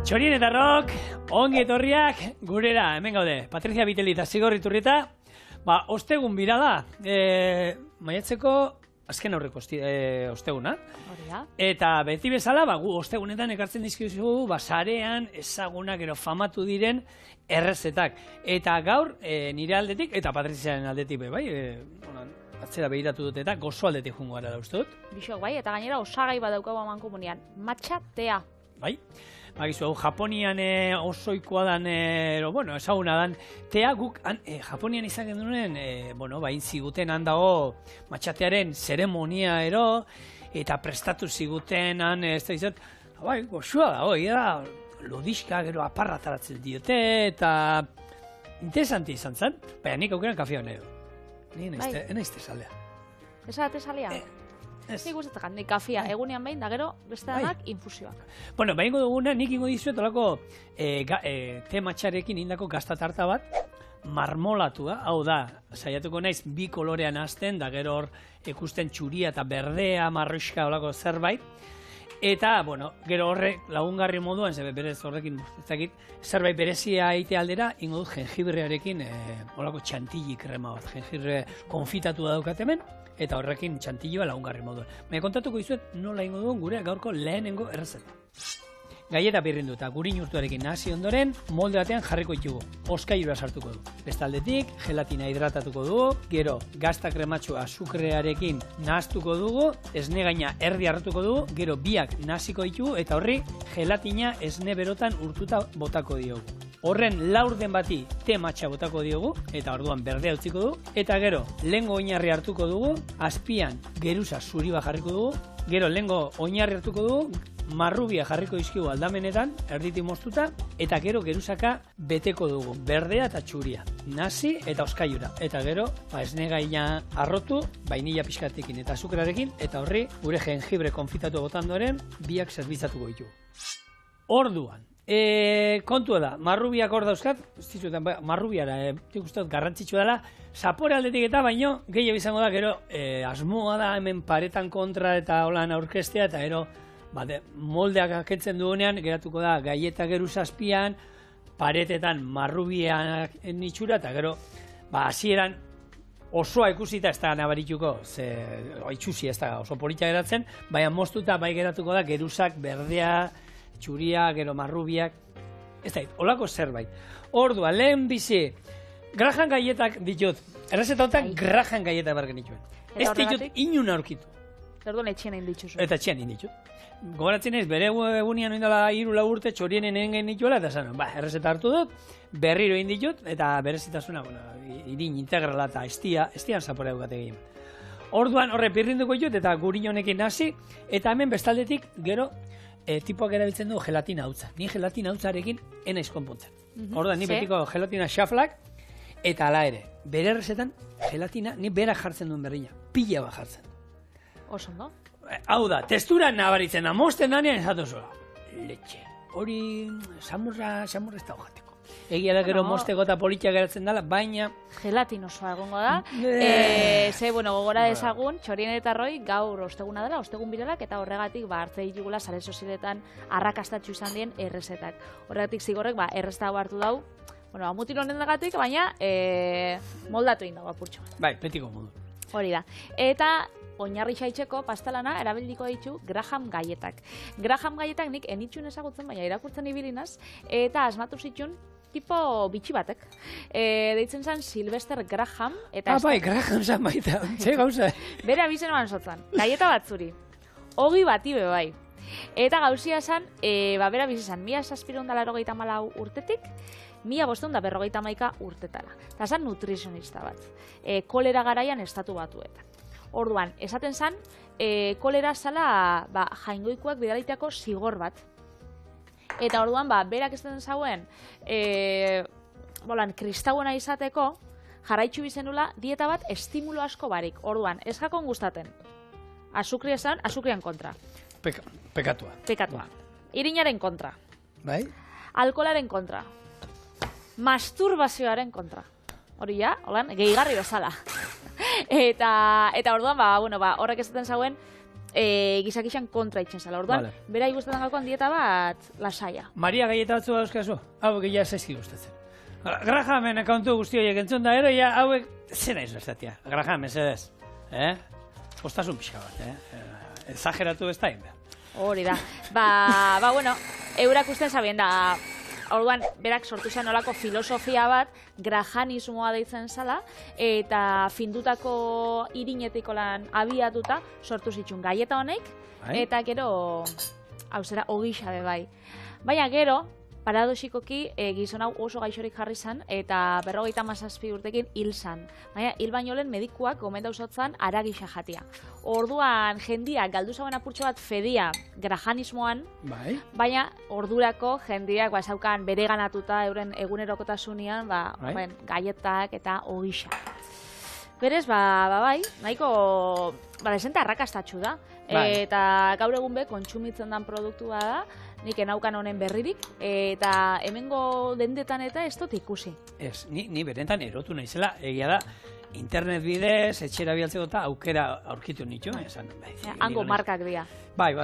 Txorienetarrok, ongi etorriak gurera, hemen gaude. Patricia Biteli eta Zigor Iturrieta, ostegun bira da, maiatzeko azken aurreko osteguna. Eta beti bezala, gu ostegunetan ekartzen dizkizugu, sarean ezagunak ero famatu diren errezetak. Eta gaur, nire aldetik, eta Patriziaren aldetik, bai, atzera behiratu dut eta gozo aldetik jungo gara da uste dut. Bixok, bai, eta gainera osagai badaukagu aman komunian, matcha tea. Bai, bagizu, Japonian osoikoa dan, ezaguna dan, tea guk, Japonian izan genuen, bain ziguten handago matxatearen zeremonia ero, eta prestatu ziguten han, ez da izan, bai, goxua da, lodiska gero aparra taratzen diote, eta interesanti izan zen, baina nik aukeran kafea honedo. Ni naizte salea. Esa da te salea? Nik gustatzen nik kafea, egunean behin, da gero, beste danak infusioak. Bueno, behingo duguna, nik ingo dizuet olako te matxarekin indako gaztatarta bat, marmolatua, hau da, saiatuko naiz bi kolorean hasten, da gero hor ikusten txuria eta berdea, marroiska olako zerbait, eta, gero horrek lagungarri moduan, berez horrekin, zerbait berezia eite aldera, ingo dut jengibrearekin olako txantilli krema bat, jengibre konfitatu daukat hemen, eta horrekin txantilloa lagungarri moduan. Baina kontatuko dizuet nola ingo duen gure gaurko lehenengo errezeta. Gaieta birrindu eta gurin urtuarekin nahasi ondoren, molde batean jarriko ditugu. Oskailura sartuko du. Bestaldetik, gelatina hidratatuko dugu, gero gazta krematxoa azukrearekin nahaztuko dugu, esne gaina erdi hartuko dugu, gero biak nahaziko ditugu, eta horri gelatina esne berotan urtuta botako diogu. Horren laurden bati te matxa botako diogu, eta orduan berdea utziko du, eta gero lehengo oinarri hartuko dugu, azpian geruza zuri bat jarriko dugu, gero lehengo oinarri hartuko dugu, marrubia jarriko dizkigu aldamenetan, erditi moztuta, eta gero geruzaka beteko dugu, berdea eta txuria, nasi eta oskailura, eta gero esne gaina arrotu, vainilla pixkatekin eta azukrarekin, eta horri gure jengibre konfitatu botandoren biak zerbitzatuko ditugu. Orduan, kontua da, marrubiak hor dauzkat, marrubiara, ikusten garrantzitsua dela, zapore aldetik eta baino, gehiago izango da, gero, asmoa da hemen paretan kontra eta holan aurkestea, eta gero, moldeak aketzen duenean, geratuko da, gaieta geruza azpian, paretetan marrubiak nitxura, eta gero, hasieran osoa ikusita ez da nabarituko, itxusi ez da oso polita geratzen, baina moztuta bai geratuko da, geruzak, berdea, txuria, gero marrubiak, ez da, holako zerbait. Ordua, lehen bizi, Graham gaietak ditut, errezeta honetan Graham gaietak bargen dituen. Ez ditut inun aurkitu. Orduan etxean egin dituzun. Eta etxean egin ditut. Gogoratzen ez, bere egunean oindala 3-4 urte txorienen egin dituela, eta zan, errezeta hartu dut, berriro egin ditut, eta berezitasuna, irin integrala eta estian zaporea dukate egin. Orduan, horre pirrinduko ditut, eta gurin honekin hasi, eta hemen bestaldetik, gero, tipoak erabiltzen du gelatina hautza. Ni gelatina hautzarekin enaiz konpontzen. Orduan, ni betiko gelatina xaflak, eta ala ere, bere errezetan, gelatina, ni berak jartzen duen berdina, pila bat jartzen. Oso, no? Hau da, testura nabaritzen da, mosten danean esatu zola. Letxe. Hori, samurra ez da hojateko. Egia da gero mosteko eta politia geratzen dela, baina... Gelatin osoa egongo da. Gogora dezagun, Txorienetarroi gaur osteguna dela, ostegun biralak, eta horregatik hartze ditugula sare sozialetan arrakastatxu izan dien errezetak. Horregatik Zigorrek errezeta hartu dau, mutil honen dagatik, baina moldatu egin dago apurtxo. Bai, betiko modu. Hori da. Eta oinarri xaitzeko pastelana erabiliko ditu Graham gaietak. Graham gaietak nik enitxun ezagutzen, baina irakurtzen ibilinaz, eta asmatu zituen tipo bitxi batek. Deitzen zen Sylvester Graham. Bai, Graham zan baita, ze gauza. Bere abizen eman zotzan, gaieta bat zuri. Ogi bati be bai. Eta gauzia zen, bera bizi zen, 1784 urtetik, 1551 urtetara. Eta zen nutrizionista bat. Kolera garaian estatu batuetan. Orduan, esaten zen, kolera zala jaingoikoak bidaliteako zigor bat. Eta orduan, berak esaten zauen, kristauena izateko, jarraitzu bizenula, dieta bat estimulo asko barik. Orduan, ez jakon gustaten. Azukria zen, azukrian kontra. Pekatua. Irinaren kontra. Bai? Alkolaren kontra. Masturbazioaren kontra. Hori ja, gehigarri bezala. Eta orduan, horrek esaten zauen, gizakixan kontra itxen zala. Orduan, Vale. bera igustetan gakoan dieta bat lasaia. Maria gaieta batzu dauzkazu, hauek ja zaizki gustatzen. Grahamen kontu guzti horiek entzun da, ero ja hauek zera izlazatia. Graham, mesedez. Postasun pixka bat, Exageratu ez da, Hori da. Bueno, eurak usten zabien da, orduan, berak sortu zen olako filosofia bat, grahanismoa deitzen zala, eta findutako irinetik lan abiatuta sortu zitsun gaieta honek, eta gero, hau zera, ogixa be bai. Baina gero, paradoxikoki gizon hau oso gaixorik jarri zan, eta 57 urtekin hil zan. Baina, hil baino lehen medikuak gomenda usotzan aragisa jatia. Orduan jendiak galdu zauen apurtxo bat fedia grahanismoan, baina ordurako jendiak zaukan bereganatuta euren egunerokotasunean gaietak eta ogisa. Berez, bai, nahiko desente arrakastatxu da. Eta gaur egun be kontsumitzen den produktua da, nik enaukan honen berririk, eta hemengo dendetan eta ez dut ikusi. Ez, ni berentan erotu naizela, egia da, internet bidez, etxera bialtzeko eta aukera aurkitu nitu. Hango markak dira. Bai,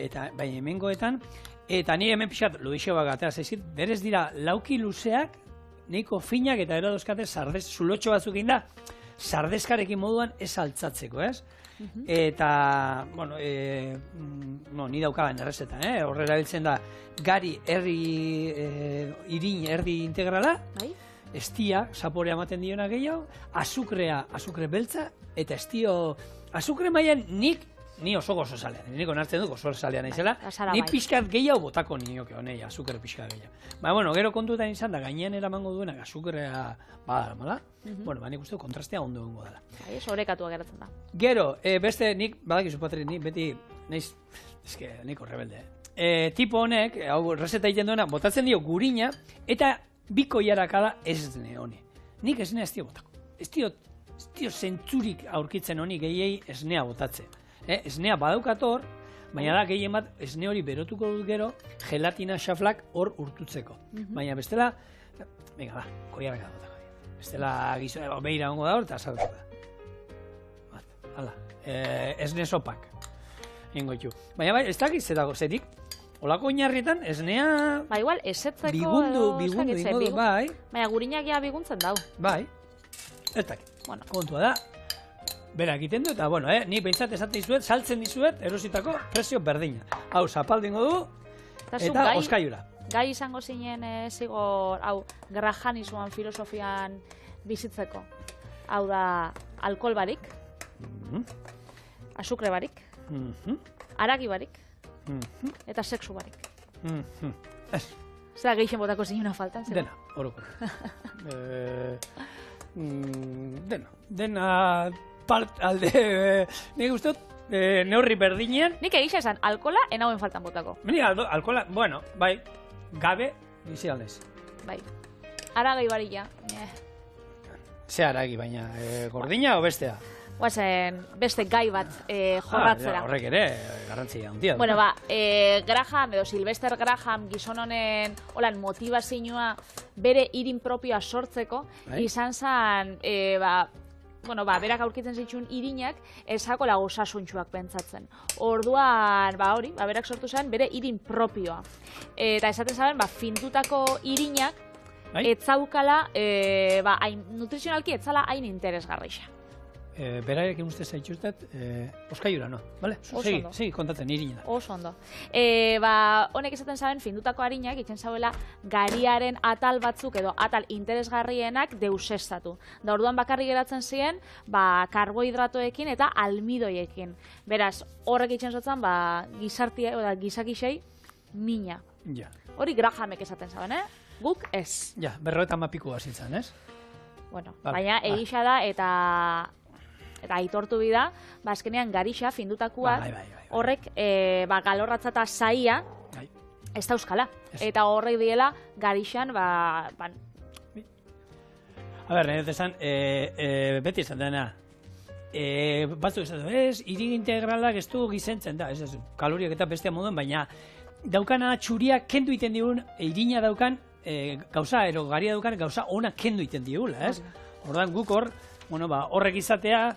eta hemengoetan, eta ni hemen pixat Luixo bat atera zaizit, berez dira lauki luzeak, nahiko finak eta gero dauzkate zulotxo batzuk da, sardezkarekin moduan ez altzatzeko, ez? Eta, bueno, ni daukaban errezetan, horrela biltzen da, gari irin erdi integrala, estia, zaporea ematen diona gehiago, azukre beltza, eta estio, azukre mailan ni oso gozo zalean, nik onartzen dut gozo zalean naizela, ni pixkat gehiago botako nioke honei, azukre pixkat gehiago. Baina, gero kontutan izan da, gainean eramango duenak azukrea badala, mala? Bueno, nik uste kontrastea ondo egongo dela. Sobrekatua geratzen da. Gero, beste nik, badakizu Patri, nik beti, niko rebelde. Tipo honek, hau reseta egiten duena, botatzen dio gurina, eta biko jarakala esne honi. Nik esnea ez dio botako. Ez dio zentzurik aurkitzen honi gehiei esnea botatzen. Esnea badaukator, baina da gehien bat esne hori berotuko dut gero, gelatina xaflak hor urtutzeko. Baina bestela, venga da, koiarraka botako. Bestela gizona behira hongo da hor eta saltu da. Hala, esne sopak. Ingoitu. Baina bai, ez dakit zetago, zetik, olako oinarrietan esnea... Ba, igual, esetzeko... Bigundu, bai. Baina gurinak ja biguntzen dau. Bai, ez dakit. Kontua da, bera egiten du, eta, bueno, ni behintzat esaten dizuet, saltzen dizuet, erositako prezio berdina. Hau, zapaldingo du, eta oskaiura. Gai izango zinen zigor, hau, grahanismoan filosofian bizitzeko. Hau da, alkohol barik, azukre barik, aragi barik, eta sexu barik. Zera gehixen botako zinuna faltan? Dena, horoko. Dena part alde, nik guztot, neurri berdinean. Nik egixa esan, alkola enauen faltan botako. Nik alkola, bueno, bai, gabe, bizi aldez. Bai, aragi barila. Ze aragi, baina, gordina o bestea? Guazen, beste gai bat jorratzera. Horrek ere, garrantzia handia. Bueno, Graham edo Sylvester Graham gizon honen motivazioa bere irin propioa sortzeko, izan zen, berak aurkitzen zituen irinak ezako lago osasuntsuak pentsatzen. Orduan, berak sortu zen bere irin propioa. Eta esaten zaben, findutako irinak etzaukala, nutrizionalki etzala hain interesgarrixa. Berarekin uste zaitxustet, oskaiura, no? Vale? Segi kontatzen, irina da. Oso ondo. Honek esaten zaben, findutako harinak, itzen zauela, gariaren atal batzuk edo atal interesgarrienak deusestatu. Da orduan bakarrik geratzen ziren, karbohidratoekin eta almidoiekin. Beraz, horrek itzen zotzen, gizartia, gizakixei, mina. Hori Grahamek esaten zaben, Guk ez. Ja, 50 pikoa zintzen, ez? Bueno, baina egisa da eta aitortu bida, azkenean garixa, findutakoa, horrek galorratza eta zaia ez da euskala. Eta horrek diela garixan, A ber, nahi dut esan, beti esan dena, batzuk esan du, irin integralak ez du gizentzen da, ez kaloriak eta bestea moduen, baina daukana txuriak kendu iten digun, irina daukan gauza, garia daukan gauza ona kendu iten digula, ez? Ordan guk hor, bueno, ba, horrek izatea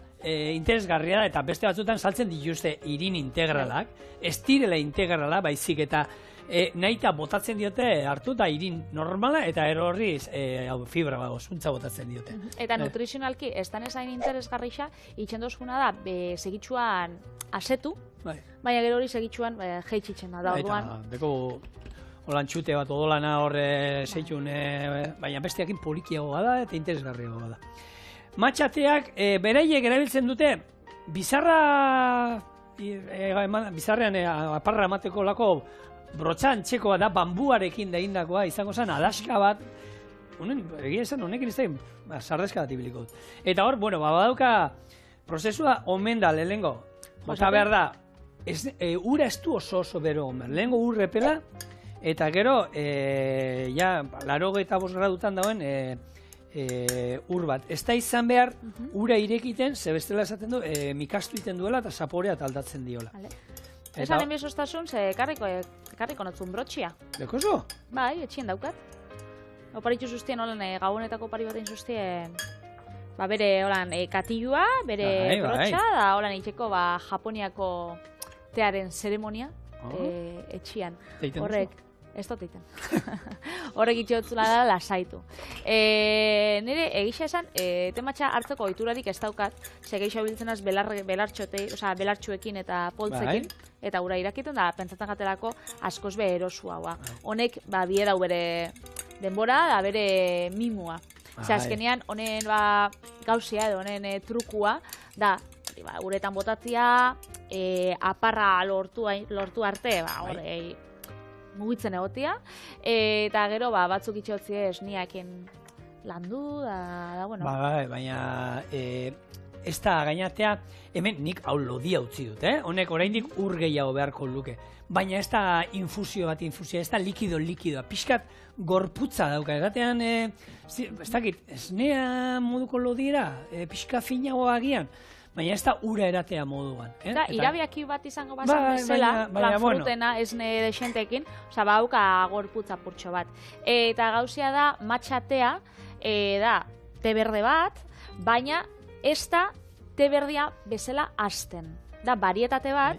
interesgarria da, eta beste batzutan saltzen dituzte irin integralak, ez direla integrala, baizik eta nahita botatzen diote hartu eta irin normala, eta horri fibra zuntza botatzen diote. Eta nutrizionalki, ez dan ezain interesgarrixa, itxendozkuna da, segitxuan asetu, baina gero hori segitxuan jeitxitzen da, orduan. Eta, beko holan txute bat odolana horre zeitxun, baina besteakin polikiagoa da eta interesgarriagoa da. Matxateak, beraiek erabiltzen dute, bizarrean aparra emateko lako brotxan txekoa da, bambuarekin da indakoa, izango zen adaska bat, egia esan, honekin izan, sardezka bat ibiliko dut. Eta hor, bueno, badauka, prozesua omen da lehengo, bota behar da, ura ez du oso bero omen, lehengo urrepela, eta gero, ja, 85 gradutan dauen ur bat. Ez da izan behar, ura irekiten, zebestela esaten du, mikastu iten duela eta zaporea taldatzen diola. Esan enbizoztasun, ze karriko notzun brotxia. Lekoso? Bai, etxien daukat. Oparitxu zuztien, holan, gabonetako opari batein zuztien, bere, holan, katilua, bere brotxa, da, holan, itxeko, Japoniako tearen zeremonia, etxian. Horrek, ez dut egiten. Horrek itxotzula da lasaitu. Nire egisa esan, tematxa hartzeko oiturarik ez daukat, ze geixo biltzenaz belartxuekin eta poltzekin, eta ura irakiten da, pentsatzen gatelako askoz be erosu haua. Honek, bie dau bere denbora, da bere mimua. Ze azkenean, honen gauzia edo honen trukua, da, uretan botatzia, aparra lortu arte, mugitzen egotia, eta gero batzuk itxotzie esniakin landu, da, bueno. Baina, ez da gainatea, hemen nik hau lodia utzi dut, honek oraindik ur gehiago beharko luke. Baina ez da infusio, ez da likidoa, pixkat gorputza dauka, egatean, ez dakit, esnea moduko lodiera, pixka finago agian, baina ez da ura eratea moduan. Eta irabiaki bat izango bazan bezala, planfrutena esne desentekin, bauka gorputza purtxo bat. Eta gauzia da, matxatea, da, te berde bat, baina ez da te berdia bezala hasten. Da, barietate bat,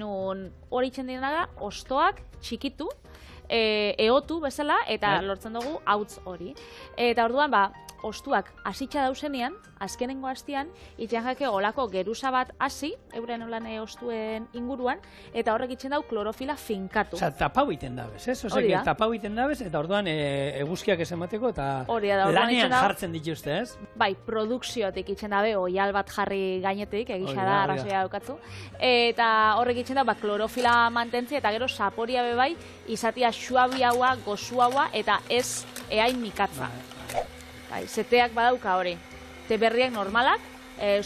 nun hori itxen dira da, ostoak txikitu, eotu bezala, eta lortzen dugu hautz hori. Eta orduan, ostuak hasitxa dauzenean, azkenengo hastian, itxean jake olako geruza bat hasi, euren olan ostuen inguruan, eta horrek itxen dau klorofila finkatu. Osa, tapau iten dabez, ez? Osa, tapau iten dabez, eta orduan eguzkiak esamateko, eta lanean jartzen dituzte, ez? Bai, produkziotik itxen dabe, oial bat jarri gainetik, egisa da, arrazoia daukatzu. Eta horrek itxen dau, klorofila mantentzi, eta gero saporia bebai, izatia suabiaua, gozuaua, eta ez eain mikatza. Zeteak badauka hori, te berriak normalak,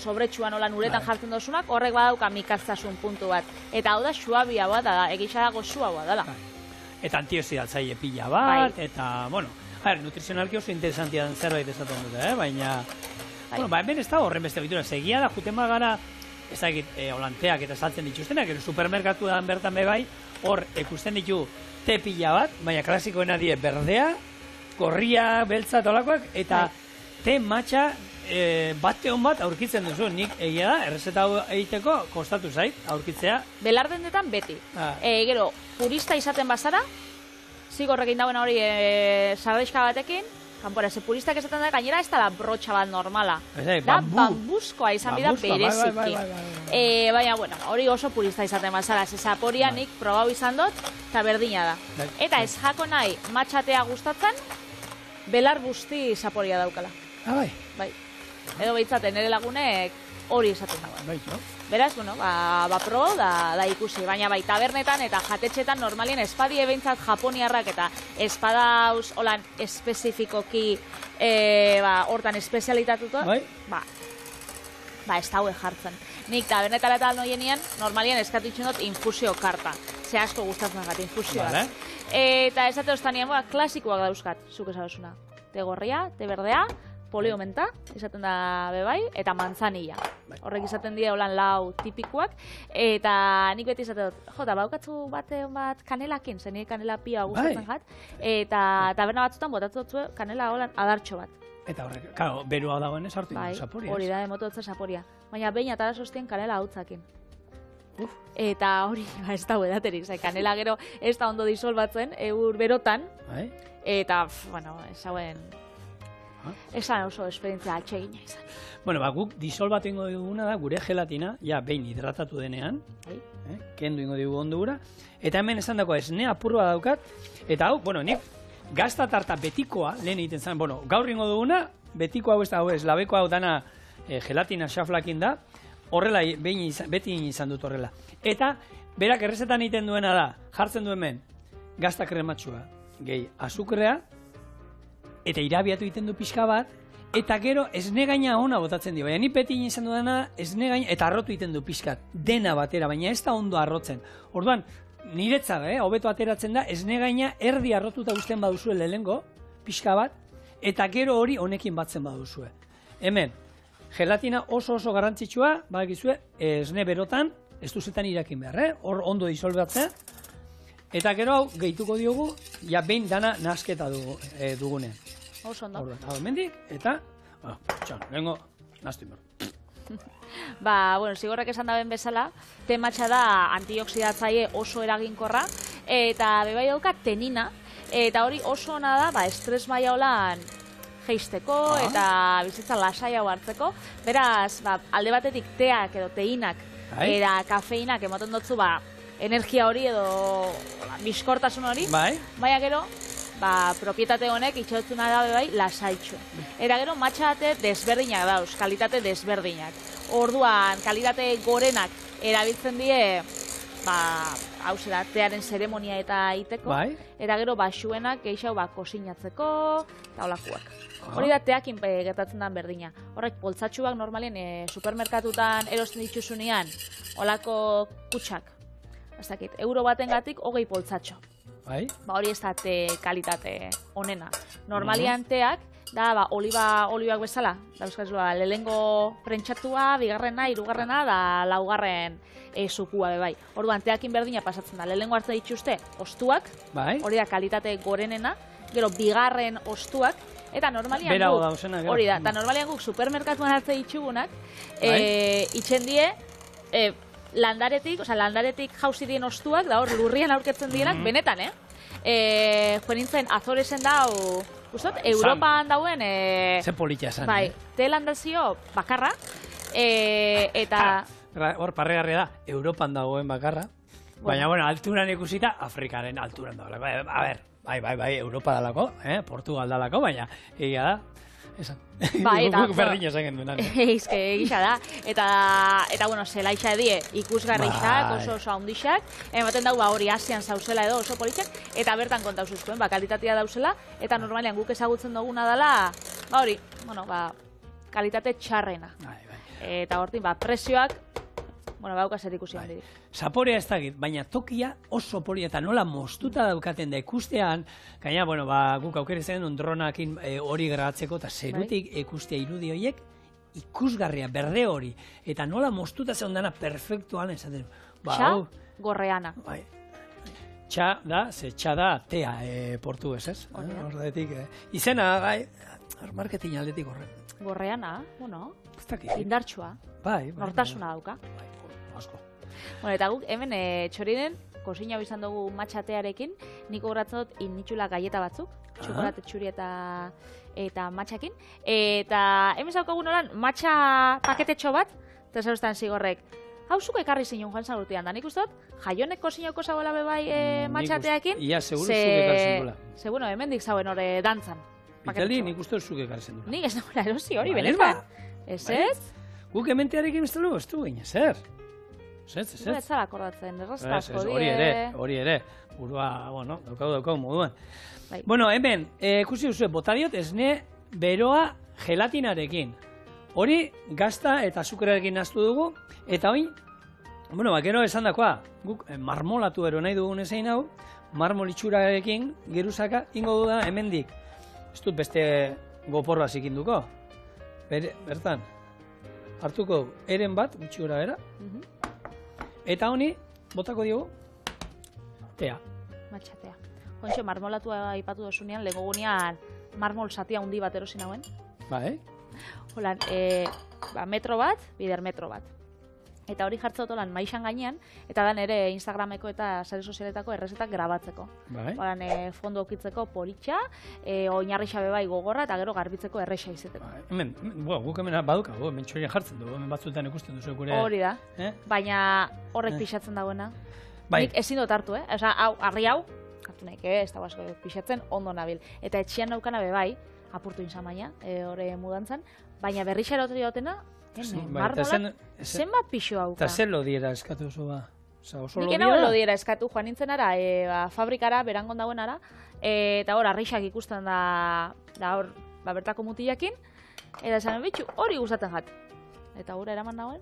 sobretsuan olan uretan jartzen dozunak, horrek badauka mikaztasun puntu bat. Eta hau da suabia bat, egisa da gozua bat dela. Eta antioxidatzaile pila bat, eta, bueno, nutrizionalki oso interesantia den zerbait esaten dute, baina, bueno, hemen ez da horren beste bitura, segia da, juten gara, ez da holanteak eta saltzen dituztenak, supermerkatuan bertan bebai, hor ikusten ditu te pila bat, baina klasikoena die berdea, gorria, beltza, tolakoak, eta te matxa bate hon bat aurkitzen duzu. Nik egia da, errezeta hau egiteko kostatu zait, aurkitzea. Belardendetan beti. Gero, purista izaten bazara, zigorrekin dauen hori sardexka batekin, kanpora, ze puristak esaten da, gainera ez da brotxa bat normala. Da, bambuzkoa izan bida bereziki. Baina, bueno, hori oso purista izaten bazara, ze zaporia nik probau izan dut, eta berdina da. Eta ez jako nahi matxatea gustatzen, belar busti zaporia daukala. Bai. Edo behitzaten, nire lagunek hori esaten dagoen. Beraz, bueno, probo da ikusi, baina bai tabernetan eta jatetxetan normalien espadie behintzat japoniarrak eta espadauz holan espezifikoki hortan espezialitatuto, ez daue jartzen. Nik tabernetara eta alnoienean normalien eskatutxen dut infusio karta. Ze asko gustatzen gat infusioa. Eta esate ostanean, klasikoak dauzkat, zuk esabezuna. Te gorria, te berdea, poleo menta, izaten da bebai, eta manzanilla. Horrek izaten dira holan lau tipikuak, eta nik beti izaten dut, jota, baukatzu bat kanelakin, zen nire kanela pia gustatzen jat, eta taberna batzutan botatu dutzu kanela holan adartxo bat. Eta horrek, claro, berua dagoen ez hartu Bai, zaporia. hori da, emototza zaporia. Baina behin atara sostien kanela hautzakin. Uf. Eta hori, ez da edaterik, kanela gero ez da ondo disolbatzen, eur berotan, Bai? eta, bueno, esauen, esan oso esperientzia atsegina izan. Bueno, guk disolbatu ingo duguna da, gure gelatina, ja, behin hidratatu denean, Bai. kendu ingo dugu ondura, eta hemen esan dako esne apurua daukat, eta hau, bueno, nik gazta tarta betikoa, lehen egiten zen, bueno, gaur ingo duguna, betiko hau ez da, hau ez, labeko hau dana gelatina xaflakin da, horrela, beti izan dut horrela. Eta, berak errezetan egiten duena da, jartzen du hemen, gazta krematxua, gehi azukrea, eta irabiatu egiten du pixka bat, eta gero esne gaina ona botatzen dio. Baina ni beti izan dudana esne gaina, eta arrotu egiten du pixkat, dena batera, baina ez da ondo arrotzen. Orduan, niretzat, hobeto ateratzen da, esne gaina erdi arrotuta uzten baduzue lehengo, pixka bat, eta gero hori honekin batzen baduzue. Hemen, gelatina oso garrantzitsua, badakizue, esne berotan, ez duzetan irakin behar, hor ondo disolbatzea, eta gero hau gehituko diogu, ja behin dana nasketa dugunean. Oso ondo. Hau mendik, eta, txan, lehenko, naztu inber. Bueno, zigorrek esan daben bezala, tematxa da antioxidatzaile oso eraginkorra, eta bebai dauka tenina, eta hori oso ona da, estres maila holan jeisteko eta bizitza lasaiago hartzeko. Beraz, alde batetik teak edo teinak eta kafeinak ematen dutzu energia hori edo bizkortasun hori, baina gero propietate honek itxotzuna da bai lasaitxo. Eta gero matxate desberdinak dauz, kalitate desberdinak. Orduan, kalitate gorenak erabiltzen die hau zera, tearen zeremonia eta iteko, eta gero baxuenak geixau kosinatzeko eta olakuak. Hori da teakin gertatzen den berdina. Horrek, poltsatxuak normalien supermerkatutan erosten dituzunean, olako kutsak, ez dakit, euro batengatik 20 poltsatxo. Hori ez da te kalitate onena. Normalian teak, da olibak bezala, lehengo prentsatua, bigarrena, hirugarrena, da laugarren zukua bebai. Orduan, teakin berdina pasatzen da, lehengo hartzen dituzte ostuak, hori da kalitate gorenena, gero bigarren ostuak, eta normalian guk, hori da, eta normalian guk supermerkatuan hartzen ditugunak, itxen die, landaretik jauzi dien ostuak, da hor lurrian aurketzen dienak, benetan, joan nintzen Azoresen dau, guztot, Europan dauen, Zer politia esan, telandazio bakarra, eta... Hor, parregarria da, Europan dagoen bakarra, baina, bueno, alturan ikusita, Afrikaren alturan dagoelako. A ber, bai, Europa dalako, Portugal dalako, baina, egia da, esan. Guk berdin esan genduenan. Eizke, egisa da. Eta, bueno, zelaixa edie, ikusgarrixak, oso haundixak, ematen dau, hori Asian zauzela edo oso politxak, eta bertan kontauzuzkoen, kalitatea dauzela, eta normalean guk ezagutzen duguna dela, hori, bueno, kalitate txarrena. Eta hortin, presioak, bueno, bauka zer ikusi handirik. Zaporea ez dakit, baina tokia oso polia eta nola moztuta daukaten da ikustean, gaina, bueno, guk aukera zen dronakin hori grabatzeko eta zerutik ikustea irudi horiek ikusgarria, berde hori, eta nola moztuta zeon dana perfektuan esaten. Txa gorreana. Txa da, txa da tea portugues, ez? Horretik, izena, marketing aldetik horre. Gorreana, bueno, indartsua, nortasuna dauka. Asko. Bueno, eta guk hemen txorinen kosina bizan dugu matxatearekin, niko horatzen dut innitxula galleta batzuk, txokolate txuri eta matxakin. Eta hemen zaukagun horan matxa paketetxo bat, eta zauztan zigorrek, hau zuko ekarri zinun joan zagurtian, da nik uste dut, jaionek kosinoko zagoela bebai matxateakin. Ia, seguru zuke ekarri zindula. Seguro, hemen dik zauen hori dantzan. Itali, nik uste dut zuke ekarri zindula. Nik ez nagoela erosi hori, benetan. Ez ez? Guk ementearekin ez dugu, ez du gine, zer? Ez. Ez zara akordatzen, erraztazko hori ere, burua, bueno, daukau moduan. Bueno, hemen, ikusi duzu, bota diot esne beroa gelatinarekin. Hori, gazta eta azukrearekin naztu dugu, eta hori, bueno, gero esan dakoa, guk marmolatu ero nahi dugun ezein hau, marmolitxurarekin, geruzaka, ingo du da, hemendik. Ez dut beste goporra zikinduko. Bertan, hartuko eren bat, gutxi gora era, eta honi, botako diogu, tea. Matxatea. Jontxo, marmolatua ipatu dozunean, lehenko gunean marmol satia hundi bat erosin hauen. Bai. Holan, metro bat, bider metro bat. Eta hori jartzot holan maixan gainean, eta da nere Instagrameko eta sare sozialetako errezetak grabatzeko. Bai. Holan, fondo okitzeko politxa, oinarri xabe bai gogorra, eta gero garbitzeko erresa izeteko. Bai. Hemen, guk hemen badukago, hemen txorien jartzen dugu, hemen batzuetan ikusten duzu gure... Hori da, baina horrek pixatzen dagoena. Bai. Nik ezin dut hartu, Osa, harri hau, hartu nahi, ez da asko pixatzen, ondo nabil. Eta etxean naukana be bai, apurtu inzan baina, hori mudantzan, baina berrixa eroteri dutena, marmolak, zenbat pixo hauka. Eta zer lodiera eskatu zu ba? Nik enago lodiera eskatu, joan nintzen ara, fabrikara, berangon dagoen ara, eta hor, arrixak ikusten da hor, bertako mutilakin, eta esan bitxu, hori gustatzen jat. Eta hura eraman dagoen.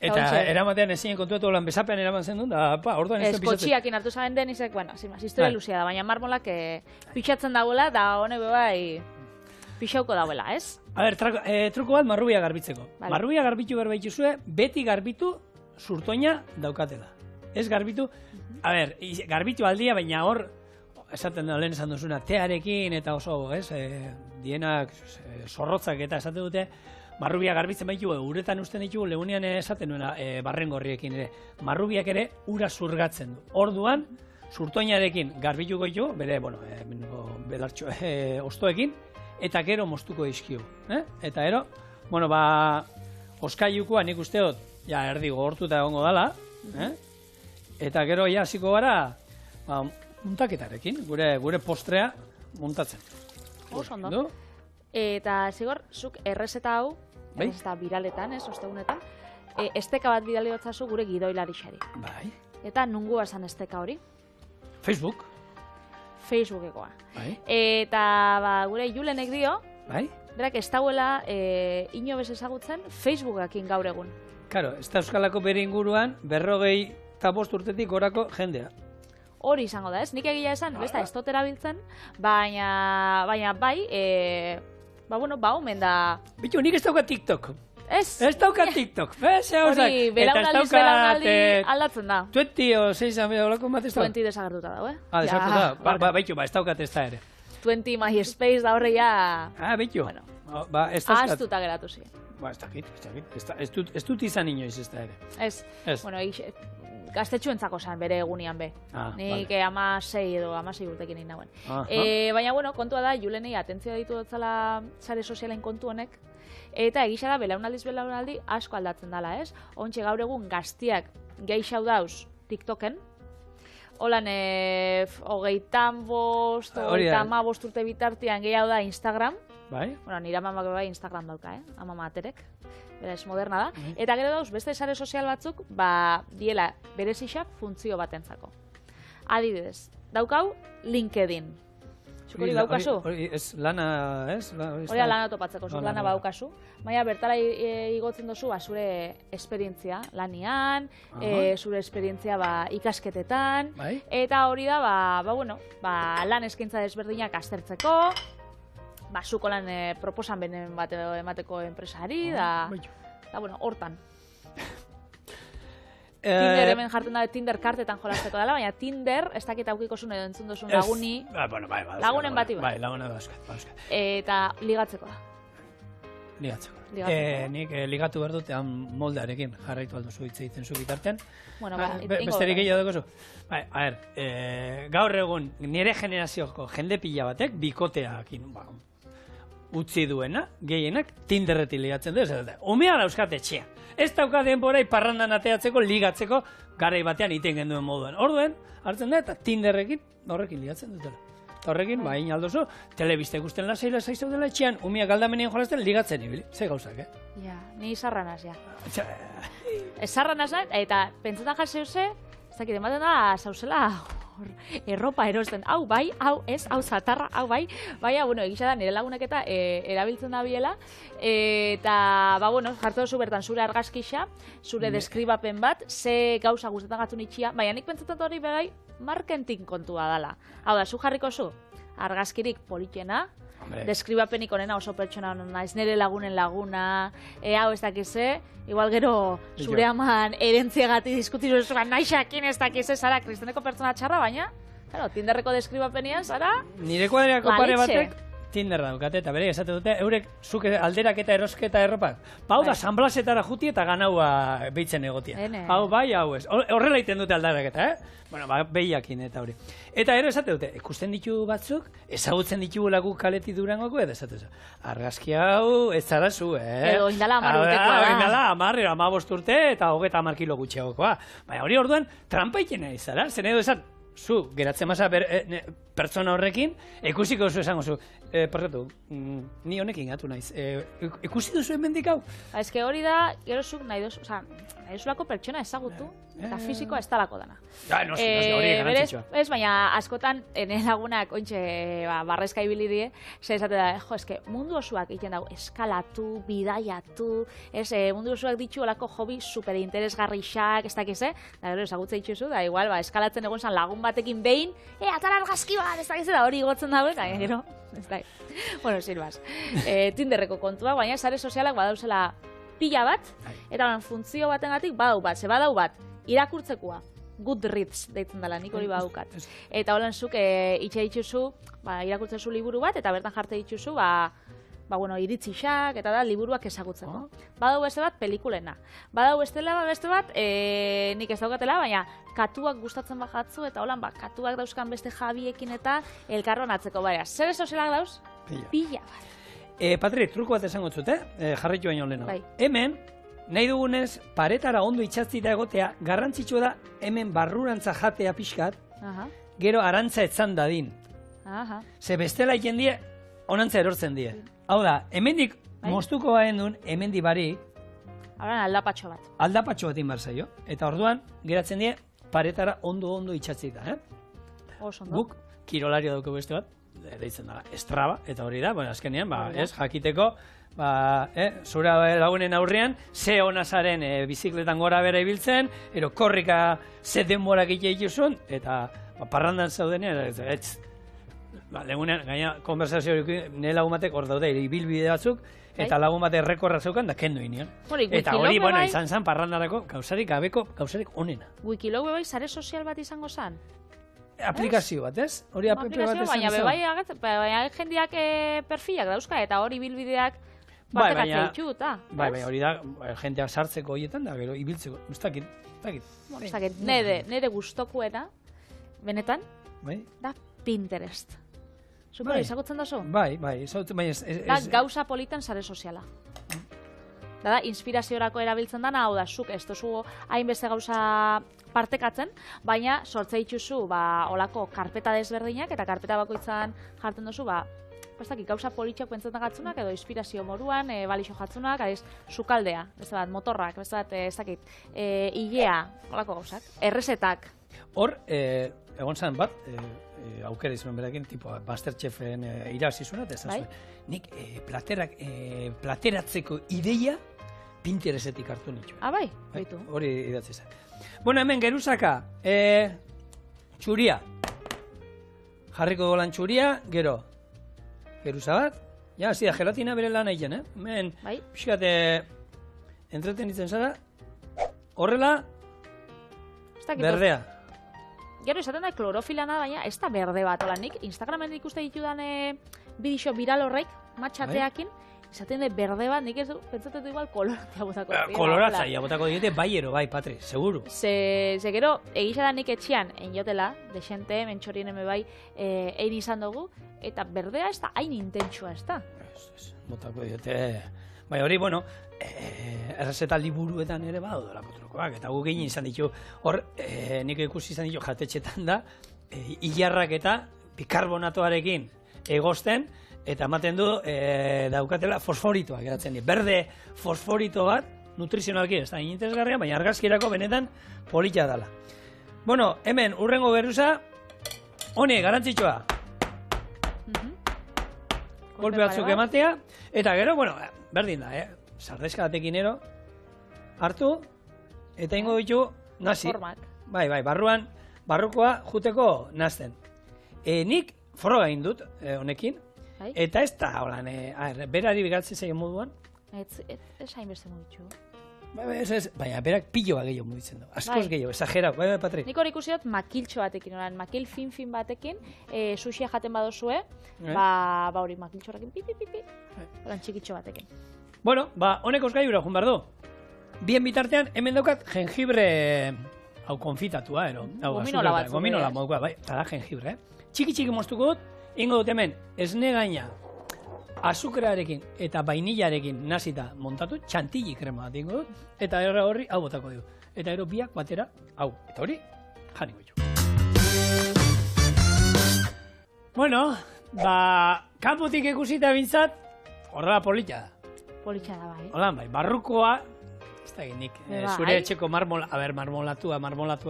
Eta eramatean ezin kontuetu lan bezapean eraman zen duen, da, orduan ez pisatzen. Kotxiakin hartu zaben den, izek, bueno, historia ilusia da, baina marmolak pixatzen dagoela, da hone bai pixauko dagoela, ez? A ber, truko bat marrubia garbitzeko. Vale. Marrubia garbitu behar baituzue, beti garbitu zurtoina daukatela. Ez garbitu, a ber, garbitu aldia, baina hor, esaten da lehen esan duzuna, tearekin eta oso, ez, dienak zorrotzak eta esaten dute, marrubia garbitzen baitu, uretan usten ditugu, legunean esaten duena barrengorriekin ere. Marrubiak ere ura zurgatzen du. Orduan, zurtoinarekin garbituko ditu, bere, bueno, belartxo, ostoekin, eta gero moztuko dizkio. Eta gero, bueno, oskailukoa nik uste dut, ja, erdi gogortuta egongo dala, eta gero, ja, hasiko gara, muntaketarekin, gure postrea muntatzen. Oso ondo. Eta, zigor, zuk errezeta hau, errezeta biraletan, ostegunetan, esteka bat bidali dotzazu gure gidoilarixari. Bai. Eta nungua esan esteka hori? Facebook. Facebookekoa. Bai. Eta, gure Julenek dio, bai. Berak, ez dauela inobez ezagutzen Facebookakin gaur egun. Karo, ez da Euskalako bere inguruan 45 urtetik gorako jendea. Hori izango da, ez? Nik egia esan, ez dut erabiltzen, baina bai, omen da... Bitu, nik ez dauka TikTok. Ez? Ez dauka TikTok. Hori, belaunaldi aldatzen da. 20 o 6 olako bat ez da? 20 desagertuta dago, desagertuta da. Baitu, ez daukat ez da ere. 20 MySpace da horre ja... Bitu. Ahaztuta geratu zi. Ez dakit. Ez dut izan inoiz ez da ere. Ez. Bueno, gaztetxuentzako zen bere egunian be. Nik 16 edo 16 urtekin egin dagoen. Baina, bueno, kontua da, Julenei atentzioa ditu dutzala sare sozialen kontu honek, eta egisa da, belaunaldi asko aldatzen dela, ez? Ontxe gaur egun gaztiak geixau dauz TikToken, holan 25, 35 urte bitartean gehiago da Instagram. Bai? Bueno, nire amamak bai Instagram dauka, amama aterek. Beraz, moderna da. Eta gero dauz, beste sare sozial batzuk, diela berezixak funtzio batentzako. Adibidez, daukau LinkedIn. Zuk hori daukazu? Hori ez lana, ez? Hori da lana topatzeko, zuk lana daukazu. Baina bertara igotzen duzu, zure esperientzia lanian, zure esperientzia ikasketetan, eta hori da, lan eskaintza desberdinak aztertzeko, zuko lan proposan benen bat emateko enpresari, hortan. Tinder hemen jartzen da, Tinder kartetan jolazteko dela, baina Tinder, ez dakit aukiko zuen edo entzun duzun laguni, lagunen bati bai. Bai, lagunen dauzkat. Eta ligatzeko da. Ligatzeko. Nik ligatu behar dut, moldearekin jarraitu alduzu hitz egiten zu bitartean. Besterik gehiago dugu zu. A ber, gaur egun nire generazioko jende pila batek, bikoteakin, utzi duena, gehienak, Tinderretik ligatzen du, ez da. Umea dauzkat etxea. Ez dauka denborai parrandan ateatzeko, ligatzeko, garai batean iten genduen moduan. Orduen, hartzen da, eta Tinderrekin, horrekin ligatzen dutela. Horrekin, bain aldozu, telebiste ikusten lasaila zaizau dela etxean, umiak aldamenean jolazten ligatzen ibili. Ze gauzak, Ja, ni zarranaz, ja. Zarranaz, eta pentsetan jaseu ze, ez dakit, ematen da, zauzela, erropa erosten, hau bai, hau ez, hau zatarra, hau bai, baina, egisa da, nire lagunak eta erabiltzen da biela, eta, jartu duzu bertan zure argazkixa, zure deskribapen bat, ze gauza guztetan gatzun itxia, baina nik pentsetan hori berai, marketing kontua dala. Hau da, zu jarriko zu, argazkirik politena, deskribapenik onena oso pertsona onena, ez nire lagunen laguna, hau ez dakize, igual gero zure aman erentziagati diskutizu zuen naixakin ez dakize, zara kristeneko pertsona txarra, baina, Tinderreko deskribapenian, zara... Nire kuadriako pare batek Tinder daukate, eta bere esate dute, eurek zuk alderak eta erosketa erropak. Hau da, San Blasetara juti eta ganaua behitzen egotia. Hau bai, hau ez. Horrela iten dute aldaraketa, Bueno, behiakin eta hori. Eta ero esate dute, ikusten ditu batzuk, ezagutzen ditugula guk kaleti Durangoko, eta esate dute, argazki hau, ez zara zu, Edo, indala 10 urtekoa da. Indala 15 urte eta 30 kilo gutxiagokoa. Baina hori orduan, trampa ikena izara, zen edo esan, zu, geratzen maza pertsona horrekin, ikusiko zu esango zu. Porretu, ni honekin gatu naiz. Ikusi duzu hemendik hau? Ez hori da, gero zuk nahi duzulako pertsona ezagutu, eta fisikoa ez talako dana. Noski, hori garantzitsua. Ez, baina askotan, ene lagunak, ointxe, barrezka ibili die, ze esate da, eske, mundu osoak egiten dago, eskalatu, bidaiatu, mundu osoak ditu olako hobi superinteresgarrixak, ez dakiz, da gero ezagutze dituzu, da igual, eskalatzen egon zan lagun batekin behin, atara argazki bat, ez dakiz, da hori igotzen dago, eta gero, ez da. Bueno, silbaz. Tinderreko kontua, baina sare sozialak badauzela pila bat, eta funtzio batengatik badau bat, irakurtzekoa. Goodreads deitzen dela, nik hori badukat. Eta holan zuk itxe dituzu, irakurtzen zu liburu bat, eta bertan jarte dituzu, iritzixak, eta da, liburuak ezagutzeko. Badau beste bat, pelikulena. Badau beste bat, nik ez daukatela, baina katuak gustatzen bajatzu, eta holan, katuak dauzkan beste Javiekin eta elkarron atzeko, baina. Zer sozialak dauz? Pila bat. Patri, truko bat esango zut, jarritu baino leheno. Hemen, nahi dugunez, paretara ondo itxatzita egotea, garrantzitsua da, hemen barrurantza jatea pixkat, gero arantza etzan dadin. Ze bestela iken die, onantza erortzen die. Hau da, hemendik moztuko baen duen, hemendi bari, aldapatxo bat. Aldapatxo bat inbar zaio. Eta orduan, geratzen die, paretara ondo itxatzita. Guk, kirolario dauko beste bat, deitzen dara, Strava, eta hori da, azkenean, jakiteko, zure lagunen aurrean, ze honazaren bizikletan gora bera ibiltzen, ero korrika ze denborak itxaituzun, eta parrandan zaudenean, legunean, gaina, konversazio nire lagun batek hor daude, ibilbide batzuk, eta lagun batek rekorra zeukan, da kendu inean. Eta hori, izan zen, parrandarako, gauzarik gabeko, gauzarik onena. Wikilog bai, sare sozial bat izango zen? Aplikazio bat, ez? Hori aplikazio bat izan zen. Baina jendeak perfilak dauzka, eta hori bilbideak partekatzea itxu, eta? Bai, hori da, jendeak sartzeko horietan, da, gero, ibiltzeko, ez dakit. Ez dakit, nire gustokuena, benetan, da Pinterest. Super, izagutzen da zo? Bai, izagutzen, bai, da gauza politan sare soziala. Da, inspiraziorako erabiltzen dana, hau da, zuk ez duzu hainbeste gauza partekatzen, baina sortze dituzu olako karpeta desberdinak, eta karpeta bakoitzan jartzen duzu, gauza politxak pentsetan gatzunak, edo inspirazio moruan, balixo jatzunak, sukaldea, motorrak, ez dakit, ilea, olako gauzak, errezetak. Hor, egon zen bat, aukera izan berakin, tipo Masterchefen irabazizuna, eta ez nik plateratzeko ideia Pinteresetik hartu nituen. Bai, baitu. Hori idatzi zen. Bueno, hemen geruzaka, txuria. Jarriko golan txuria, gero. Geruza bat, hasi da, gelatina bere lan egin, hemen, pixkat, entretenitzen zara, horrela, berdea. Gero izaten da klorofilana, baina ez da berde bat, hola nik Instagramen ikuste ditudan bidixo viral horreik, matxateakin, izaten da berde bat, nik ez du, pentsatetu igual koloratzea botako. Koloratzea botako diete, bai, Patri, seguru. Ze gero, egisa da nik etxian, enjotela, desente, mentxorien eme bai, egin izan dugu, eta berdea ez da hain intentsua, ez da? Botako diete, bai hori, bueno, errezeta liburuetan ere badu delako trukoak, eta guk egin izan ditu, hor, nik ikusi izan ditu jatetxetan da, hilarrak eta bikarbonatoarekin egosten, eta ematen du daukatela fosforitoa geratzen dira. Berde fosforito bat, nutrizionalki ez da interesgarria, baina argazkirako benetan polita dela. Bueno, hemen urrengo geruza, honi, garantzitsua. Golpe batzuk ematea, eta gero, bueno, berdin da, sardezka batekin ero, hartu, eta ingo ditu, nazi. Bai, barrukoa juteko nazten. Nik froga egin dut, honekin, eta ez da, berari bigatzen zaio moduan. Ez hainbeste modu. Baina, berak pilo bat gehiago mugitzen du. Askoz Bai. gehiago, exagerau, bai, Patri? Nik hori ikusi dut makiltxo batekin, orain, makil fin batekin, sushia jaten badozue, ba hori makiltxorekin pipi, orain txikitxo batekin. Bueno, honek osgailura jun behar du. Bien bitartean, hemen daukat jengibre hau konfitatua, Gominola batzuk. Gominola modukoa, bai, eta da jengibre, Txiki moztuko dut, ingo dut hemen, esne gaina, azukrarekin eta vainillarekin nazita montatu, txantilli krema bat ingo dut, eta horri hau botako dugu. Eta ero biak batera, hau, eta hori, janiko itxu. Bueno, kanpotik ikusita bintzat, horrela polita da. Politxa da, bai. Hola, bai, barrukoa, ez da nik, zure Bai. etxeko marmolatua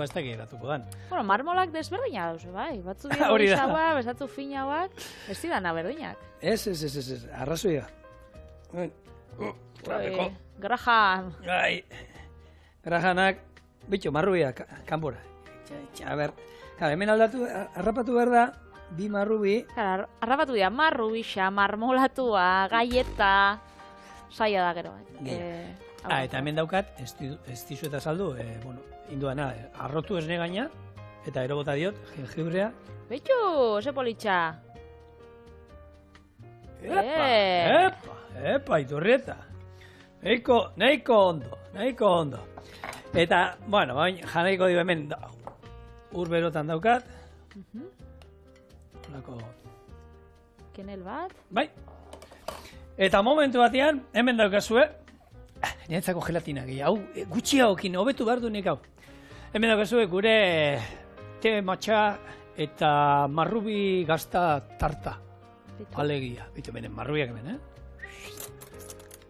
ez da geratuko dan. Bueno, marmolak desberdina dauzu, bai. Batzu dira Hori da. goizauak, besatzu finauak, ez didana berdinak. Ez, arrazoi da. Grajan. Grajanak, bitxo, marrubia, kanpora. A ber, hemen aldatu, harrapatu behar da, bi marrubi. Claro, harrapatu dira, marrubixa, marmolatua, gaieta, saia da gero. Eta hemen daukat, ez dizu eta saldu, induana, arrotu esne gaina, eta ero bota diot, jengibrea. Betxu, ze politxa. Epa, iturrieta. Nahiko ondo. Eta, bueno, janaiko dio hemen, ur berotan daukat. Holako. Kenel bat. Bai. Eta momentu batean, hemen daukazue, niretzako gelatina gehiago, gutxi haukin, hobetu behar du nik hau. Hemen daukazue gure te matxa eta marrubi gazta tarta. Alegia, bitu benen, marrubiak hemen,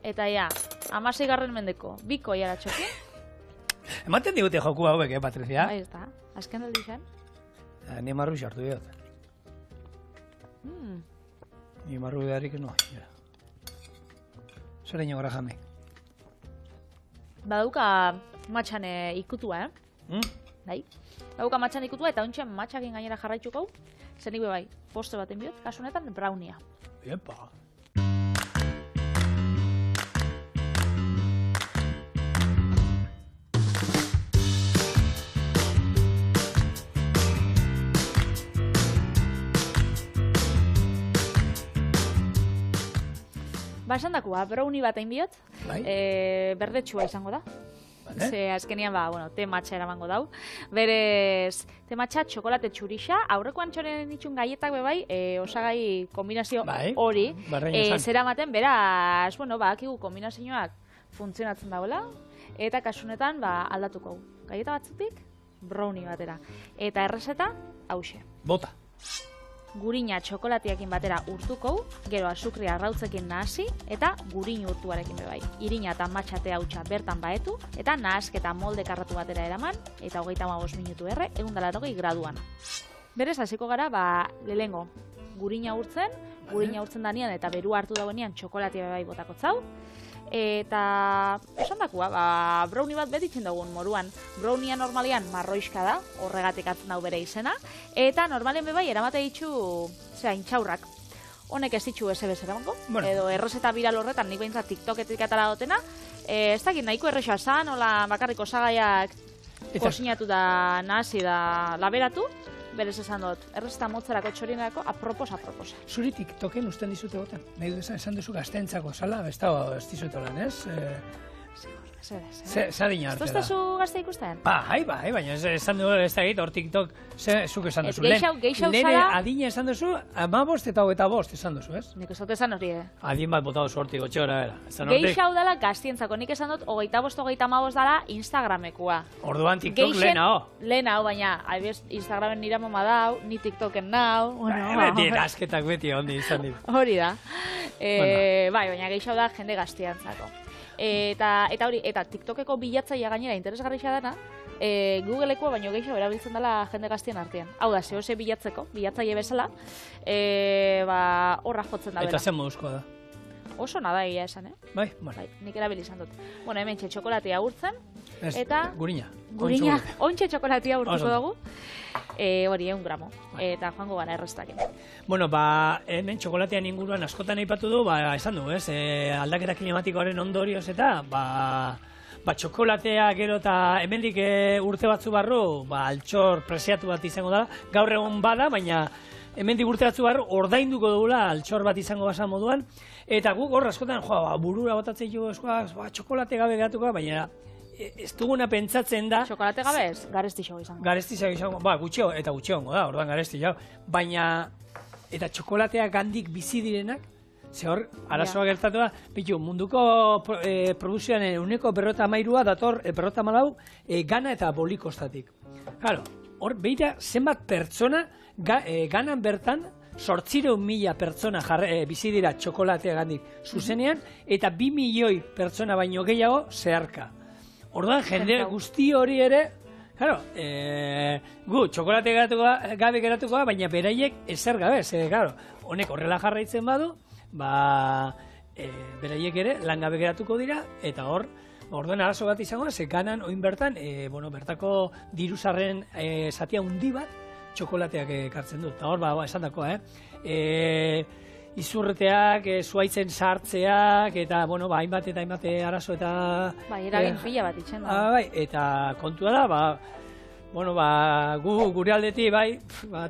Eta ja, 16. mendeko, biko jara txokin. Ematen digute joku hauek, Patricia? Bai, ez da, azken aldi zen. Ni marrubi sartu diot. Ni marrubi beharrik no. Zer egin gara jame? Badauka matxan ikutua, Bai. Badauka matxan ikutua eta ontsen matxakin gainera jarraitzuko. Zenik bai, poste baten biot, kasu honetan brownia. Epa. Basandakua, brownie bat egin biot, Bai. berdetsua izango da. Vale. Ze azkenian, te matxa eramango dau. Berez, te matxa txokolate txurixa, aurrekoan txoren itxun gaietak bebai, osagai kombinazio Bai, hori. berdina esan. Zeramaten, beraz, akigu kombinazioak funtzionatzen dagoela, eta kasunetan, aldatuko. Gaieta batzutik, brownie batera. Eta errezeta, hause. Bota. Gurina txokolatiakin batera urtuko, gero azukria arrautzekin nahasi, eta gurin urtuarekin bebai. Irina eta matxate hautsa bertan baetu, eta nahasketa molde karratu batera eraman, eta 35 minutu 180 graduan. Berez, hasiko gara, lehengo gurina urtzen danean, eta beru hartu dauenean txokolatia bebai botako zau, eta esan dakua, brownie bat betitzen dugun moruan. Brownia normalian marroiska da, horregatik atzen dau bere izena, eta normalen bebai eramate ditzu, intxaurrak. Honek ez ditzu ese bezeramango, edo errezeta viral horretan, nik behintzat TikToketik atala dotena, ez dakit nahiko erresa zan, hola bakarrik osagaiak kosinatu da nahasi da laberatu, berez esan dut, errezeta motzerako txorinerako aproposa. Zuri TikToken usten dizute goten? Nahi du esan duzu gaztentzako zala, ez dizueto lan, ez? Zadina arte da. Zuztezu gazte ikusten? Bai, baina esan dugu ez da egit, hor TikTok, zuk esan duzu. Geixau Lehen zara... adina esan duzu, 15 eta 25 esan duzu, ez? Nik esote esan hori, Adin bat botatu sortik, gotxeora, era. Geixau dela gaztientzako, nik esan dut, 25-35 dala Instagramekua. Orduan TikTok lehenao. Lehenao, baina, Instagramen nira mama dau, ni TikToken nau. Beti erasketak beti ondi izan dira. Hori da. Bai, baina geixau da jende gaztientzako. Eta hori, eta TikTokeko bilatzaia gainera interesgarria dana, Googleeko baino gehiago erabiltzen dela jende gaztien artean. Hau da, zehose bilatzaile bezala, horra jotzen da bera. Eta zen moduzkoa da. Oso nada egia esan, Bai, nik erabil izan dut. Bueno, hemen txokolatea urtzen, eta... Gurina. Ontxe txokolatea urtuko dugu. Hori, 1 gramo. Eta joango gara erreztakin. Bueno, hemen txokolatean inguruan askotan aipatu du, esan du, ez? Aldaketa klimatikoaren ondorioz eta, txokolatea gero eta hemendik urte batzu barru, altxor presiatu bat izango da, gaur egun bada, baina hemendik urte batzu barru ordainduko dugula altxor bat izango basa moduan, eta guk hor askotan, burura botatzen dugu txokolate gabe gatuko, baina ez duguna pentsatzen da... Txokolate gabe ez, garestixo izango. Garestixo izango, gutxio, eta gutxiongo da, orduan garestixo, baina, eta txokolatea gandik bizi direnak, ze hor, arazoa gertatu da, bitu, munduko produzioan uneko 53 dator, 54 gana eta bolikostatik. Claro, hor, behira, zenbat pertsona ganan bertan, 800.000 pertsona bizi dira txokolatea gandik zuzenean, eta 2 milioi pertsona baino gehiago zeharka. Orduan, jende guzti hori ere, claro, gu, txokolate gabe geratuko, baina beraiek ezer gabe, claro, honek horrela jarraitzen badu, beraiek ere lan gabe geratuko dira, eta hor, orduan arazo bat izango, ze ganan oin bertan, bertako diruzarren zatia hundi bat, txokolateak ekartzen dut. Eta hor, esan dako, izurreteak, zuaitzen sartzeak, eta, hainbat eta hainbat arazo eta... Eragin pila bat itxen da. Eta kontua da, gure aldetik,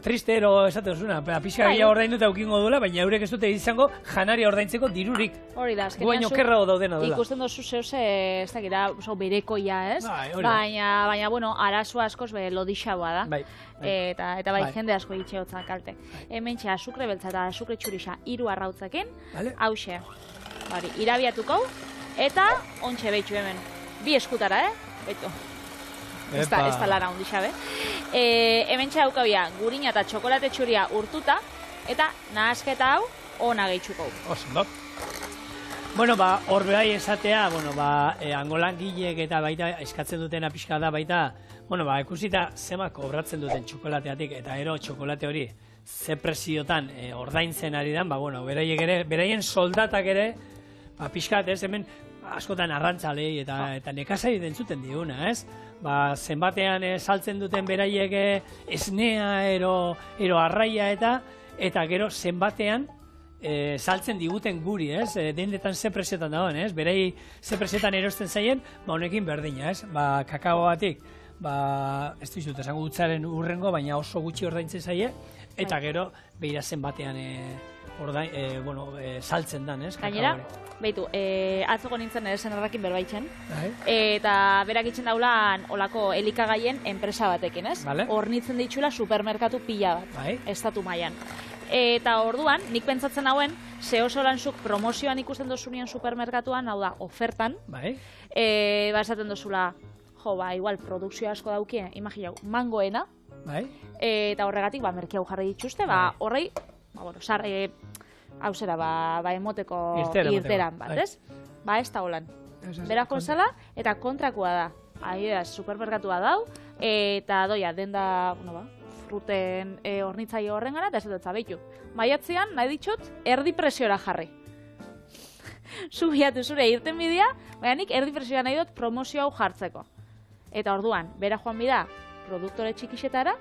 tristero esaten zuna, pixka gehiago ordaindu eta ukingo duela, baina eurek ez dute izango janari ordaintzeko dirurik. Hori da, azkenean baino kerrago daudena dela. Ikusten dozu zehose, ez dakira, berekoia, ez? Baina, arazo askoz lodixagoa da. Eta jende asko itxeotzak kalte. Hementxe, azukre beltza eta azukre txurisa 3 arrautzakin, hause, irabiatuko, eta ontxe behitxu hemen. 2 eskutara, behitu. Ez da lana hundi xabe. Hemen txaukabia gurina eta txokolate txuria urtuta, eta nahasketa hau ona gehitxuko. Oso, hor behai esatea, angolan gilek eta baita eskatzen dutena pixka da baita, ikusita zema kobratzen duten txokolateatik, eta ero txokolate hori ze presiotan ordaintzen ari dan, beraiek ere, beraien soldatak ere, pixka ez hemen, askotan arrantzalei eta nekazari dentzuten diguna, ez? Zenbatean saltzen duten beraiek esnea, ero arraia eta gero zenbatean saltzen diguten guri, ez? Dendetan ze presiotan dagoen, ez? Berei ze presiotan erosten zaien, honekin berdina, ez? Kakao batik, ez dizut, esango utzaren urrengo, baina oso gutxi ordaintzen zaie, eta gero behira zenbatean saltzen dan, ez? Gainera, behitu, atzoko nintzen ere senarrakin berbaitzen, eta berak itzen daulan olako elikagaien enpresa batekin, ez? Hornitzen ditxula supermerkatu pila bat, estatu mailan. Eta orduan, nik pentsatzen hauen, ze oso lanzuk promozioan ikusten dozunean supermerkatuan, hau da, ofertan, esaten dozula, igual, produkzio asko daukie, imaginau, mangoena, eta horregatik, merke hau jarri dituzte, horrei, hau zera, emoteko irteran bat, ez? Ez da holan. Berako zela, eta kontrakoa da. Adibidez, supermerkatua dau, eta doia, denda, fruten hornitzaile horren gara, eta ez dut zabeitu. Maiatzean, nahi ditut, erdi presiora jarri. Zubiatu zure irten bidea, baina nik erdi presiora nahi dut promozio hau jartzeko. Eta orduan, bera joan bida, produktore txikixetara,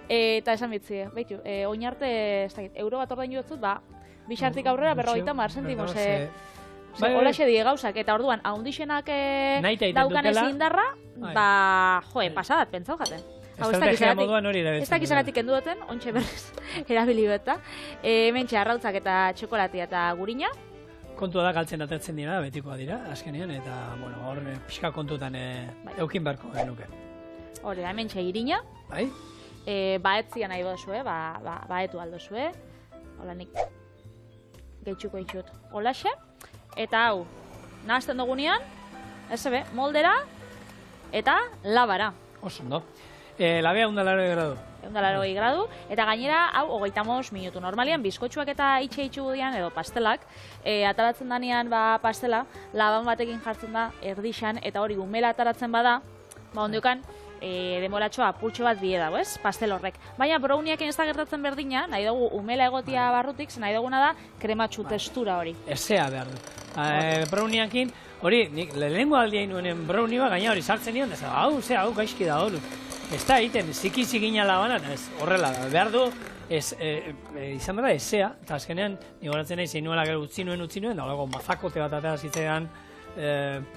eta esan bitzi, behitu, oin arte, euro bat ordain jutzut, bixartik aurrera 50 zentimo, holaxe die gauzak, eta orduan, haundixenak daukan ez indarra, pasadat, pentsau jaten. Estrategia moduan hori da. Ez dakizagatik kendu duten, ontxe berriz erabili beta. Hementxe arrautzak eta txokolatia eta gurina. Kontua da galtzen atertzen dira, betikoa dira, azkenean, eta hor pixka kontutan eukin beharko genuke. Hori da, hementxe irina. Baetzia nahi dozue, baetu aldozue. Hola nik gehitxuko ditut. Holaxe. Eta hau, nahazten dugunean, moldera eta labara. Oso, no? Labea 180 gradu. 180 gradu, eta gainera, hau, 35 minutu. Normalian, bizkotxuak eta itxe dian, edo pastelak, ataratzen danean pastela, laban batekin jartzen da, erdixan, eta hori umela ataratzen bada, ondiokan, demoratxoa pultxo bat bide dago, ez? Pastel horrek. Baina browniaken ez da gertatzen berdina, nahi dugu umela egotia barrutik, nahi duguna da krematxu textura hori. Ezea behar du. Browniakin, hori, lehenengo aldia inuenen brownioa, gaina hori sartzen nion, hau gaizki da hori. Ez da egiten, ziki-zikina labanan, ez horrela da. Behar du, izan bera ezea, eta azkenean, nigoratzen nahi, zeinuela gero utzi nuen, da horrego mazakote bat atera zitzean,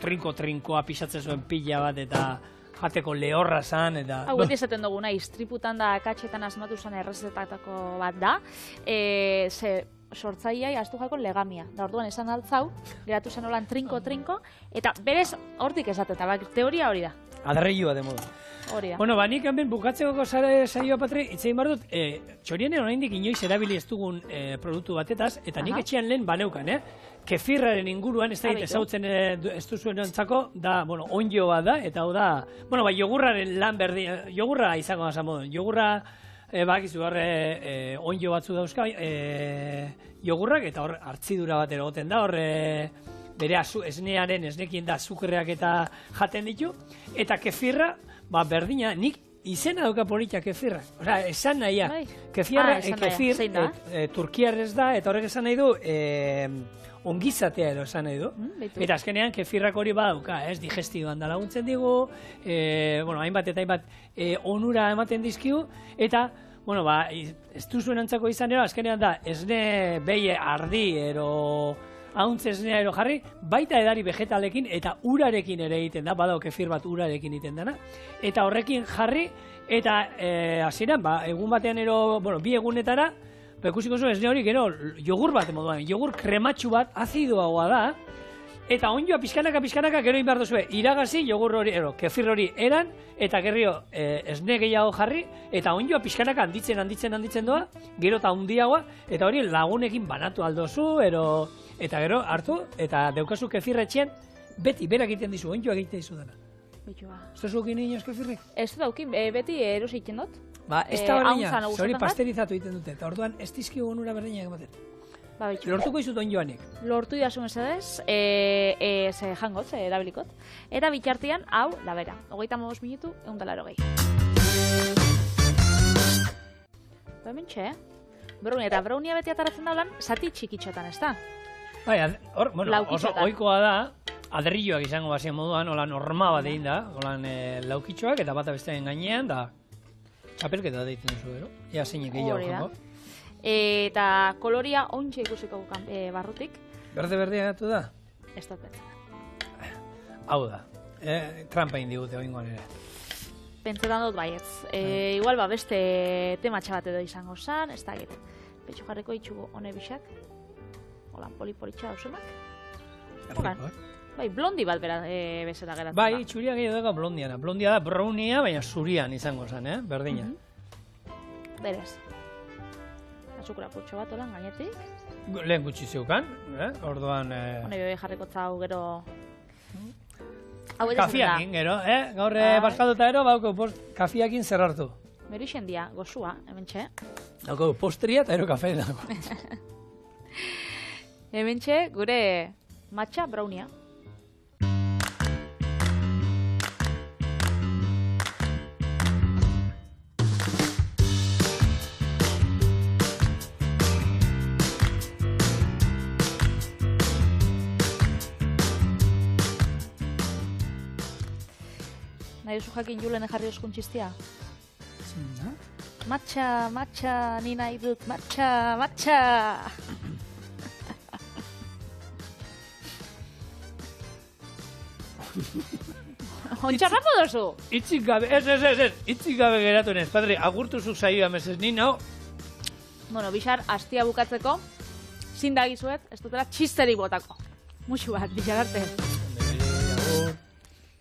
trinko-trinkoa pisatzen zuen pila bat, eta jateko lehorra zan, eta... Hau beti esaten duguna, istriputan da akatxetan asmatu zen errezetatako bat da, ze sortzaileai astu jakon legamia. Da orduan esan altzau, geratu zen holan trinko-trinko, eta berez hortik esaten, eta teoria hori da. Adreilua de modu. Hori da. Bueno, nik hemen bukatzeko saioa, Patri, itzein bar dut, txorienen oraindik inoiz erabili ez dugun produktu batetaz, eta nik etxean lehen baneukan, kefirraren inguruan, ez da ezautzen ez duzuen entzako, da, bueno, onjo bat da, eta hau da, bueno, jogurraren lan berdi, jogurra izango da moduen, jogurra, bakizu hor, onjo batzu dauzka, jogurrak, eta hor, hartzidura bat erogoten da, hor, bere esnearen, esnekien da, azukreak eta jaten ditu, eta kefirra, berdina, nik izena dauka politia kefirra. Osea, esan nahia. Kefir, turkiarrez da, eta horrek esan nahi du, ongizatea edo esan nahi du. Eta azkenean kefirrak hori badauka, digestioan da laguntzen digu, hainbat eta hainbat onura ematen dizkigu, eta, ez duzuen antzako izan ero, azkenean da, esne behi ardi, hauntz esnea ero jarri, baita edari vegetalekin eta urarekin ere egiten da, badao kefir bat urarekin egiten dena, eta horrekin jarri, eta hasieran, egun batean ero, bi egunetara, ikusiko zuen esne hori, gero, jogur bat moduan, jogur krematxu bat, azidoagoa da, eta onjoa pixkanaka gero inbar duzue, iragazi jogur hori, kefir hori eran, eta gero esne gehiago jarri, eta onjoa pixkanaka handitzen doa, gero eta handiagoa, eta hori lagunekin banatu aldozu, eta gero hartu, eta daukazu kefirretxean, beti berak egiten dizu, onjoa egiten dizu dena. Ez da zuekin inoz kefirrik? Ez da daukin, beti eros egiten dut. Ez da berdina, hori pasterizatu egiten dute, eta orduan ez dizkigu onura berdinak ematen. Lortuko izut onjoanik. Lortu idasun esadez, ze jangot, ze erabilikot. Eta bitartian, hau, labera. 35 minutu, 180. Hementxe, brownie eta brownia beti ataratzen daulan, zati txikitxotan, ez da? Bai, oso oikoa da, adrilloak izango bazien moduan, holan horma bat egin da, holan laukitxoak, eta bata bestearen gainean, da txapelketa deitzen duzu, ero? Ea zeinek gehiago jango. Eta koloria ontsa ikusiko barrutik. Berde-berdea gatu da? Ez dut bete. Hau da, trampa indigute oingoan ere. Pentsetan dut baietz. Igual beste tematxa bat edo izango zan, ez da egiten. Petxo jarriko itxugu hone bixak. Holan polipolitxa dauzenak. Bai, blondi bat bezala geratzen da. Bai, txuria gehiago dago blondiana. Blondia da brownia, baina zurian izango zen, berdina. Berez. Azukra putxo bat olan gainetik. Lehen gutxi zeukan, orduan... Hone bebe jarriko zau gero... Kafiakin, gero, gaur bazkalduta ero, bauko kafiakin zerrartu. Merixen dia, gozua, hementxe. Dauko, postria eta ero kafe dago. Hementxe, gure matcha brownia. Nahi oso jakin Julene jarri oskun txistia? Matcha, ni nahi dut, matcha! Ontxarrako dozu? Itzik gabe, itzik gabe geratu nez, Patri, agurtuzuk saioa mesez, ni nao? Bueno, Bixar, hastia bukatzeko, zindagizuet, ez dutela txisterik botako. Muxu bat, Bixar arte.